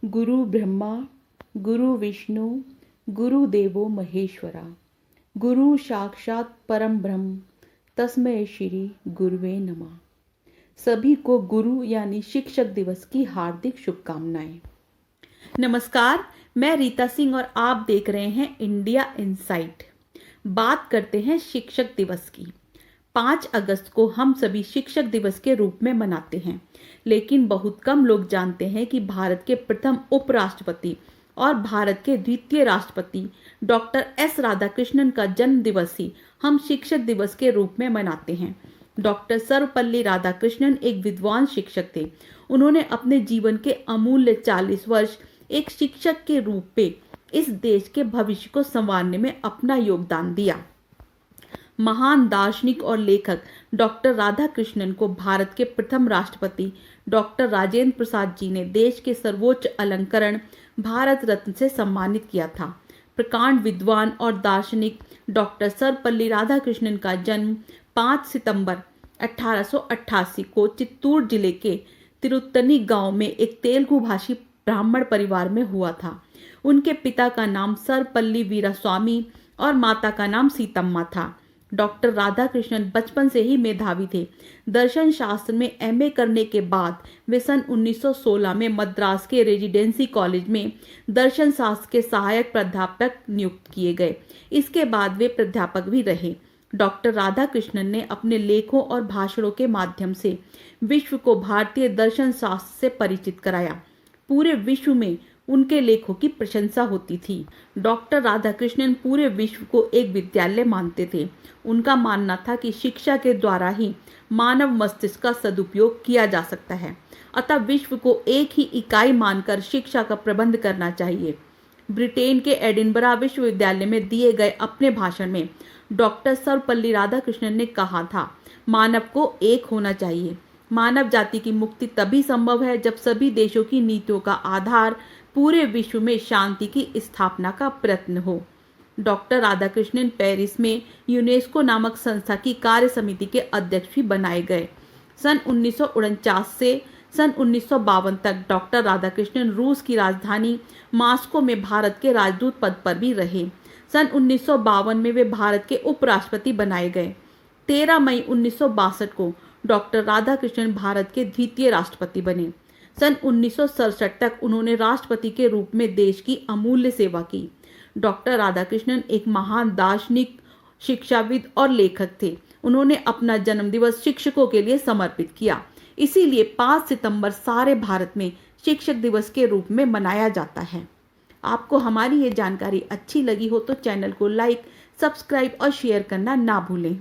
गुरु ब्रह्मा गुरु विष्णु गुरुदेवो महेश्वरा गुरु साक्षात परम ब्रह्म तस्मै श्री गुरुवे नमः। सभी को गुरु यानी शिक्षक दिवस की हार्दिक शुभकामनाएं। नमस्कार, मैं रीता सिंह और आप देख रहे हैं इंडिया इनसाइट। बात करते हैं शिक्षक दिवस की। 5 अगस्त को हम सभी शिक्षक दिवस के रूप में मनाते हैं, लेकिन बहुत कम लोग जानते हैं कि भारत के प्रथम उपराष्ट्रपति और भारत के द्वितीय राष्ट्रपति डॉक्टर एस राधाकृष्णन का जन्म दिवस ही हम शिक्षक दिवस के रूप में मनाते हैं। डॉक्टर सर्वपल्ली राधाकृष्णन एक विद्वान शिक्षक थे। उन्होंने अपने जीवन के अमूल्य 40 वर्ष एक शिक्षक के रूप में इस देश के भविष्य को संवारने में अपना योगदान दिया। महान दार्शनिक और लेखक डॉक्टर राधाकृष्णन को भारत के प्रथम राष्ट्रपति डॉक्टर राजेंद्र प्रसाद जी ने देश के सर्वोच्च अलंकरण भारत रत्न से सम्मानित किया था। प्रकांड विद्वान और दार्शनिक डॉक्टर सर्वपल्ली राधाकृष्णन का जन्म 5 सितंबर 1888 को चित्तूर जिले के तिरुत्तनी गांव में एक तेलुगु भाषी ब्राह्मण परिवार में हुआ था। उनके पिता का नाम सर्वपल्ली वीरास्वामी और माता का नाम सीतम्मा था। डॉक्टर राधाकृष्णन बचपन से ही मेधावी थे। दर्शन शास्त्र में एमए करने के बाद वे सन 1916 में मद्रास के रेजिडेंसी कॉलेज में दर्शन शास्त्र के सहायक प्राध्यापक नियुक्त किए गए। इसके बाद वे प्राध्यापक भी रहे। डॉक्टर राधाकृष्णन ने अपने लेखों और भाषणों के माध्यम से विश्व को भारतीय दर्शन शास्त्र से परिचित कराया। पूरे विश्व में उनके लेखों की प्रशंसा होती थी। डॉक्टर राधाकृष्णन पूरे विश्व को एक विद्यालय मानते थे। उनका मानना था कि शिक्षा के द्वारा ही मानव मस्तिष्क का सदुपयोग किया जा सकता है, अतः विश्व को एक ही इकाई मानकर शिक्षा का प्रबंध करना चाहिए। ब्रिटेन के एडिनबरा विश्वविद्यालय में दिए गए अपने भाषण में डॉक्टर सर्वपल्ली राधाकृष्णन ने कहा था, मानव को एक होना चाहिए। मानव जाति की मुक्ति तभी संभव है जब सभी देशों की नीतियों का आधार पूरे विश्व में शांति की स्थापना का प्रयत्न हो। डॉक्टर राधाकृष्णन पेरिस में यूनेस्को नामक संस्था की कार्य समिति के अध्यक्ष भी बनाए गए। सन 1949 से सन 1952 तक डॉक्टर राधाकृष्णन रूस की राजधानी मॉस्को में भारत के राजदूत पद पर भी रहे। सन 1952 में वे भारत के उपराष्ट्रपति बनाए गए। 13 मई 1962 को डॉक्टर राधाकृष्णन भारत के द्वितीय राष्ट्रपति बने। सन 1967 तक उन्होंने राष्ट्रपति के रूप में देश की अमूल्य सेवा की। डॉक्टर राधाकृष्णन एक महान दार्शनिक, शिक्षाविद और लेखक थे। उन्होंने अपना जन्मदिवस शिक्षकों के लिए समर्पित किया। इसीलिए 5 सितंबर सारे भारत में शिक्षक दिवस के रूप में मनाया जाता है। आपको हमारी ये जानकारी अच्छी लगी हो तो चैनल को लाइक, सब्सक्राइब और शेयर करना ना भूलें।